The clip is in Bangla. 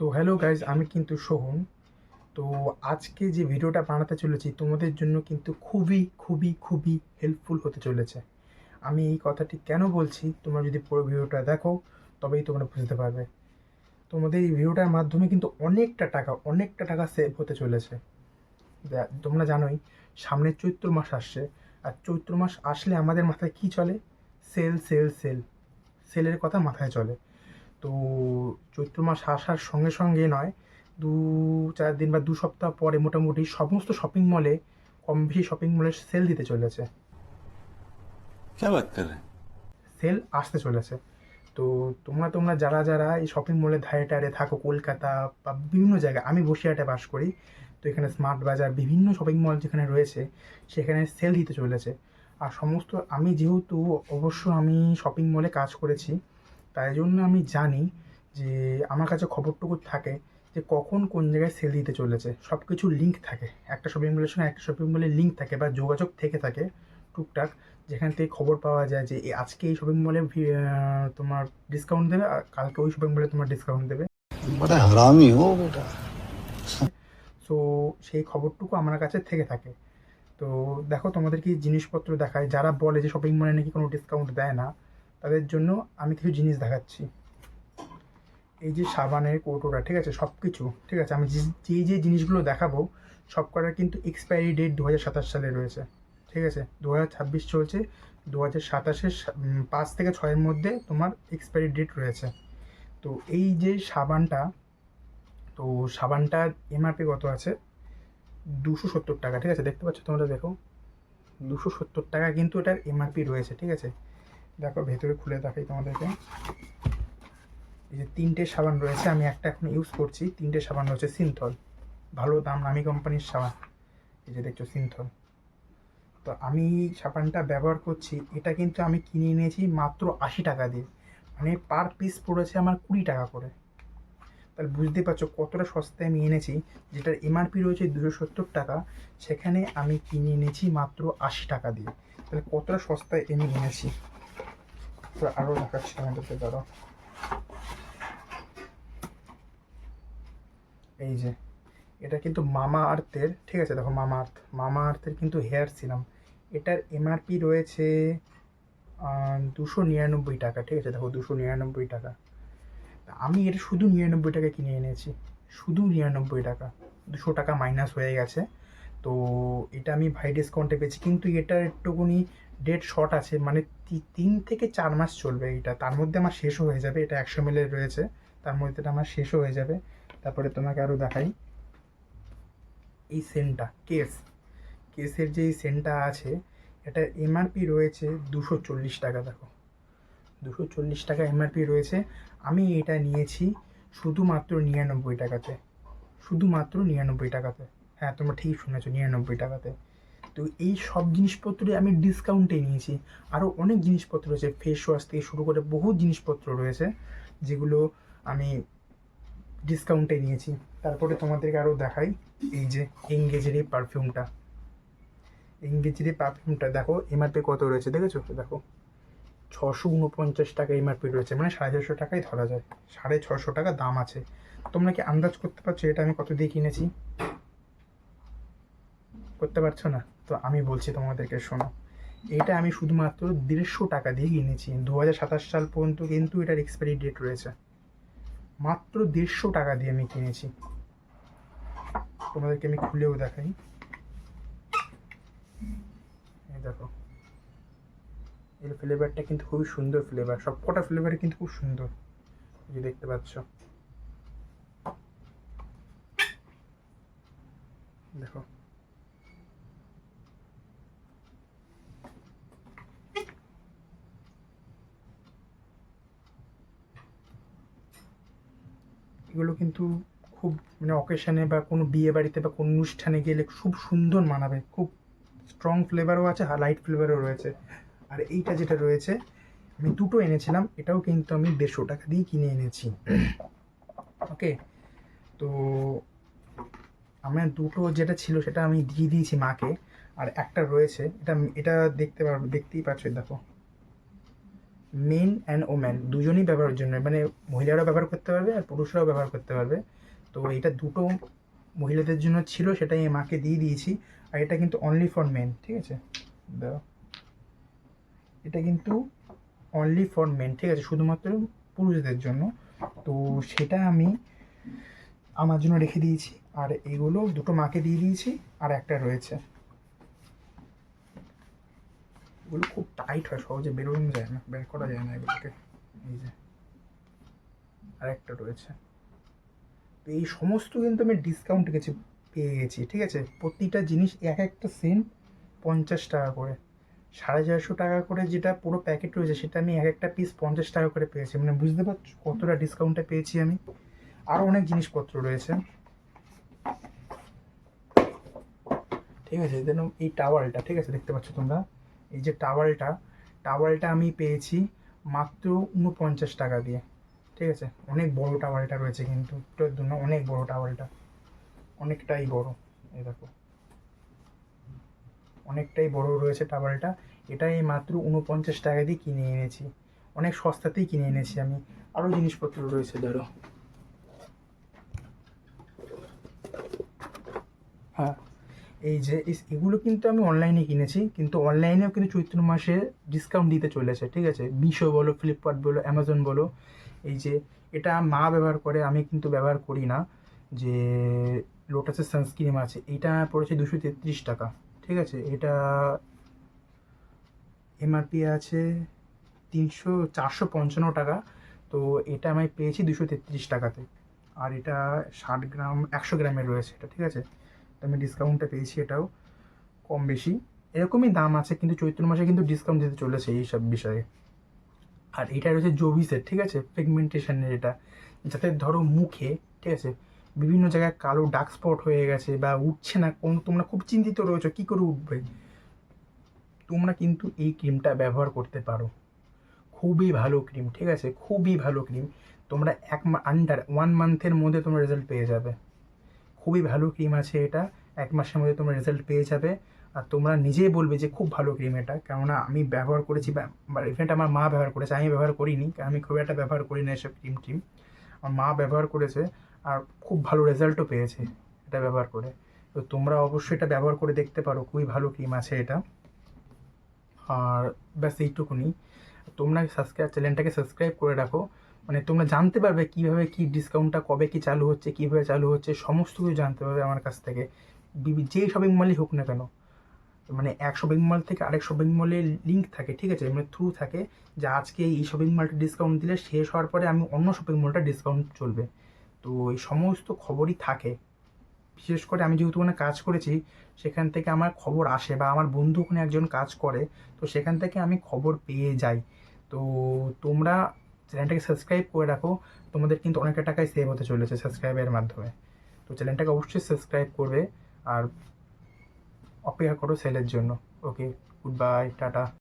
তো হ্যালো গাইজ, আমি কিন্তু সোহন। তো আজকে যে ভিডিওটা বানাতে চলেছি তোমাদের জন্য কিন্তু খুবই খুবই খুবই হেল্পফুল হতে চলেছে। আমি এই কথাটি কেন বলছি, তোমরা যদি পুরো ভিডিওটা দেখো তবেই তোমরা বুঝতে পারবে। তোমাদের এই ভিডিওটার মাধ্যমে কিন্তু অনেকটা টাকা সেভ হতে চলেছে। তোমরা জানোই সামনে চৈত্র মাস আসছে, আর চৈত্র মাস আসলে আমাদের মাথায় কি চলে? সেল সেল সেল, সেলের কথা মাথায় চলে। তো চৈত্র মাস আসার সঙ্গে সঙ্গে নয়, 2-4 দিন বা 2 সপ্তাহ পরে মোটামুটি সমস্ত শপিং মলে, কম বেশি শপিং মলে সেল দিতে চলেছে। क्या बात कर रहे हैं। সেল আসতে চলেছে। তো তোমরা যারা যারা এই শপিং মলের ধারে টারে থাকো, কলকাতা বা বিভিন্ন জায়গায়, আমি বসিরহাটে বাস করি। তো এখানে স্মার্ট বাজার বিভিন্ন শপিং মল যেখানে রয়েছে সেখানে সেল দিতে চলেছে। আর সমস্ত আমি যেহেতু আমি শপিং মলে কাজ করেছি, তাই জন্য আমি জানি যে আমার কাছে খবরটুকু থাকে যে কখন কোন জায়গায় সেল দিতে চলেছে। সব কিছু লিঙ্ক থাকে, একটা শপিং মলের সঙ্গে একটা শপিং মলের লিঙ্ক থাকে বা যোগাযোগ থেকে থাকে টুকটাক, যেখান থেকে খবর পাওয়া যায় যে আজকে এই শপিং মলে তোমার ডিসকাউন্ট দেবে, আর কালকে ওই শপিং মলে তোমার ডিসকাউন্ট দেবে। बड़ा हरामी हो बेटा। সো সেই খবরটুকু আমার কাছে থেকে থাকে। তো দেখো, তোমাদের কি জিনিসপত্র দেখায়, যারা বলে যে শপিং মলে নাকি কোনো ডিসকাউন্ট দেয় না, তাদের জন্য আমি কিছু জিনিস দেখাচ্ছি। এই যে সাবানের কৌটোটা, ঠিক আছে, সব কিছু ঠিক আছে। আমি যে জিনিসগুলো দেখাবো সব কটার কিন্তু এক্সপায়ারি ডেট 2027 সালে রয়েছে। ঠিক আছে, 2026 চলছে, 2027-এর 5 থেকে 6-এর মধ্যে তোমার এক্সপায়ারি ডেট রয়েছে। তো এই যে সাবানটা, তো সাবানটার এমআরপি কত আছে? 270 টাকা। ঠিক আছে, দেখতে পাচ্ছ তোমরা, দেখো 270 টাকা কিন্তু এটার এমআরপি রয়েছে। ঠিক আছে, দেখো ভেতরে খুলে দেখাই তোমাদেরকে। এই যে 3টে সাবান রয়েছে, আমি একটা এখন ইউজ করছি। 3টে সাবান রয়েছে সিনথল, ভালো দাম নামি কোম্পানির সাবান। এই যে দেখছো সিনথল। তো আমি সাবানটা ব্যবহার করছি, এটা কিন্তু আমি কিনে এনেছি মাত্র 80 টাকা দিয়ে, মানে পার পিস পড়েছে আমার 20 টাকা করে। তাহলে বুঝতে পারছো কতটা সস্তায় আমি এনেছি। যেটার এমআরপি রয়েছে 270 টাকা, সেখানে আমি কিনে এনেছি মাত্র 80 টাকা দিয়ে। তাহলে কতটা সস্তায় আমি এনেছি। তো আরও দেখাচ্ছি আমাদেরকে, ধরো এই যে এটা কিন্তু মামা আর্থের, ঠিক আছে, দেখো মামা আর্থের কিন্তু হেয়ার সিরাম। এটার এমআরপি রয়েছে 299 টাকা। ঠিক আছে, দেখো 299 টাকা। আমি এটা শুধু 99 টাকা কিনে এনেছি, শুধু 99 টাকা। 200 টাকা মাইনাস হয়ে গেছে। তো এটা আমি ভাই ডিসকাউন্টে পেয়েছি, কিন্তু এটার একটুকুনি ডেট শর্ট আছে, মানে 3 থেকে 4 মাস চলবে এটা, তার মধ্যে আমার শেষও হয়ে যাবে। এটা 100 ml রয়েছে, তার মধ্যে এটা আমার শেষও হয়ে যাবে। তারপরে তোমাকে আরও দেখাই এই সেন্টটা, কেসের যে সেন্টটা আছে, এটার এমআরপি রয়েছে 240 টাকা। দেখো 240 টাকা এমআরপি রয়েছে। আমি এটা নিয়েছি শুধুমাত্র 99 টাকাতে, শুধুমাত্র 99 টাকাতে। হ্যাঁ, তোমরা ঠিক শুনেছো, 99 টাকাতে। তো এই সব জিনিসপত্রই আমি ডিসকাউন্টে নিয়েছি। আরও অনেক জিনিসপত্র রয়েছে, ফেস ওয়াশ থেকে শুরু করে বহু জিনিসপত্র রয়েছে যেগুলো আমি ডিসকাউন্টে নিয়েছি। তারপরে তোমাদেরকে আরও দেখাই এই যে এঙ্গেজের এই পারফিউমটা দেখো এমআরপি কত রয়েছে, দেখেছো? দেখো 649 টাকা এমআরপি রয়েছে, মানে 450 টাকাই ধরা যায়, 650 টাকা দাম আছে। তোমরা কি আন্দাজ করতে পারছো এটা আমি কত দিয়ে কিনেছি? করতে পারছো না? তো আমি বলছি তোমাদেরকে, শোনো। এটা আমি শুধুমাত্র 150 টাকা দিয়ে কিনেছি। 2027 সাল পর্যন্ত কিন্তু এটার এক্সপায়ারি ডেট রয়েছে। মাত্র 150 টাকা দিয়ে আমি কিনেছি। তোমাদেরকে আমি খুলেও দেখাই, এই দেখো। এর ফ্লেভারটা কিন্তু খুবই সুন্দর ফ্লেভার, সব কটা ফ্লেভারই কিন্তু খুব সুন্দর, এই যে দেখতে পাচ্ছ। দেখো এগুলো কিন্তু খুব, মানে অকেশনে বা কোনো বিয়ে বাড়িতে বা কোনো অনুষ্ঠানে গেলে খুব সুন্দর মানাবে। খুব স্ট্রং ফ্লেভারও আছে, লাইট ফ্লেভারও রয়েছে। আর এইটা যেটা রয়েছে, আমি দুটো এনেছিলাম, এটাও কিন্তু আমি 150 টাকা দিয়ে কিনে এনেছি। ওকে, তো আমার দুটো যেটা ছিল সেটা আমি দিয়ে দিয়েছি মাকে। আর একটা রয়েছে, এটা এটা দেখতেই পাচ্ছ, দেখো মেন অ্যান্ড ওম্যান দুজনেই ব্যবহারের জন্য, মানে মহিলারাও ব্যবহার করতে পারবে আর পুরুষরাও ব্যবহার করতে পারবে। তো এটা দুটো মহিলাদের জন্য ছিল, সেটাই আমি মাকে দিয়ে দিয়েছি। আর এটা কিন্তু অনলি ফর মেন, ঠিক আছে, দাও, এটা কিন্তু অনলি ফর মেন, ঠিক আছে, শুধুমাত্র পুরুষদের জন্য। তো সেটা আমি আমার জন্য রেখে দিয়েছি। আর এগুলো দুটো মাকে দিয়ে দিয়েছি, আর একটা রয়েছে। এগুলো খুব টাইট হয়, সহজে বেরোনো যায় না, বের করা যায় না এগুলোকে। এই যে আর একটা রয়েছে। তো এই সমস্ত কিন্তু আমি ডিসকাউন্ট গেছি, পেয়ে গেছি, ঠিক আছে। প্রতিটা জিনিস এক একটা সেন্ট 50 টাকা করে, 450 টাকা করে যেটা পুরো প্যাকেট রয়েছে, সেটা আমি এক একটা পিস 50 টাকা করে পেয়েছি। মানে বুঝতে পারছো কতটা ডিসকাউন্টে পেয়েছি আমি। আরও অনেক জিনিসপত্র রয়েছে, ঠিক আছে। যেন এই টাওয়ালটা, ঠিক আছে, দেখতে পাচ্ছ তোমরা, এই যে টাওয়ালটা আমি পেয়েছি মাত্র 49 টাকা দিয়ে, ঠিক আছে। অনেক বড় টাওয়ালটা রয়েছে কিন্তু, এটার জন্য অনেক বড় টাওয়ালটা, অনেকটাই বড়। এই দেখো, অনেকটাই বড় রয়েছে টাওয়ালটা। এটাই মাত্র 49 টাকা দিয়ে কিনে এনেছি, অনেক সস্তাতেই কিনে এনেছি আমি। আরও জিনিসপত্র রয়েছে, ধরো, হ্যাঁ, এই যে এগুলো কিন্তু আমি অনলাইনে কিনেছি, কিন্তু অনলাইনেও কিন্তু চৈত্র মাসে ডিসকাউন্ট দিতে চলেছে, ঠিক আছে। মিশো বলো, ফ্লিপকার্ট বলো, অ্যামাজন বলো। এই যে এটা মা ব্যবহার করে, আমি কিন্তু ব্যবহার করি না। যে লোটাসের সানস্ক্রিন আছে, এটা পড়েছে 233 টাকা, ঠিক আছে। এটা এমআরপি আছে 455 টাকা। তো এটা আমি পেয়েছি 233 টাকাতে। আর এটা 60 গ্রাম, 100 গ্রামের রয়েছে এটা, ঠিক আছে। তো আমি ডিসকাউন্টে পেয়েছি, এটাও কম বেশি এরকমই দাম আছে, কিন্তু চৈত্র মাসে কিন্তু ডিসকাউন্ট দিতে চলেছে এই সব বিষয়ে। আর এটা রয়েছে জোভিসের, ঠিক আছে, পিগমেন্টেশনের এটা, যাতে ধরো মুখে, ঠিক আছে, বিভিন্ন জায়গায় কালো ডার্ক স্পট হয়ে গেছে বা উঠছে না, কোন তোমরা খুব চিন্তিত রয়েছো কী করে উঠবে, তোমরা কিন্তু এই ক্রিমটা ব্যবহার করতে পারো। খুবই ভালো ক্রিম, ঠিক আছে, খুবই ভালো ক্রিম। তোমরা আন্ডার 1 মান্থের মধ্যে তোমরা রেজাল্ট পেয়ে যাবে। খুবই ভালো ক্রিম আছে এটা, 1 মাসের মধ্যে তোমরা রেজাল্ট পেয়ে যাবে। আর তোমরা নিজেই বলবে যে খুব ভালো ক্রিম এটা, কেননা আমি ব্যবহার করেছি, বা ইভেন্ট আমার মা ব্যবহার করেছে, আমি ব্যবহার করিনি, কারণ আমি খুব একটা ব্যবহার করি না এসব ক্রিম। আমার মা ব্যবহার করেছে, আর খুব ভালো রেজাল্টও পেয়েছে এটা ব্যবহার করে। তো তোমরা অবশ্যই এটা ব্যবহার করে দেখতে পারো, খুবই ভালো ক্রিম আছে এটা। আর ব্যাস এইটুকুনি। তোমরা চ্যানেলটাকে সাবস্ক্রাইব করে রাখো, মানে তোমরা জানতে পারবে কীভাবে কী ডিসকাউন্টটা কবে কী চালু হচ্ছে, কীভাবে চালু হচ্ছে, সমস্ত কিছু জানতে পারবে আমার কাছ থেকে। যেই শপিং মলই হোক না কেন, মানে এক শপিং মল থেকে আরেক শপিং মলের লিঙ্ক থাকে, ঠিক আছে, মানে থ্রু থাকে, যে আজকে এই শপিং মলটা ডিসকাউন্ট দিলে শেষ হওয়ার পরে আমি অন্য শপিং মলটা ডিসকাউন্ট চলবে। তো এই সমস্ত খবরই থাকে। বিশেষ করে আমি যেহেতু ওখানে কাজ করেছি, সেখান থেকে আমার খবর আসে, বা আমার বন্ধু ওখানে একজন কাজ করে, তো সেখান থেকে আমি খবর পেয়ে যাই। তো তোমরা চ্যানেলটাকে সাবস্ক্রাইব করে রাখো, তোমাদের কিন্তু অনেকটা টাকাই সেভ হতে চলেছে সাবস্ক্রাইবের মাধ্যমে। তো চ্যানেলটাকে অবশ্যই সাবস্ক্রাইব করবে, আর অপেক্ষা করো সেলের জন্য। ওকে, গুড বাই, টাটা।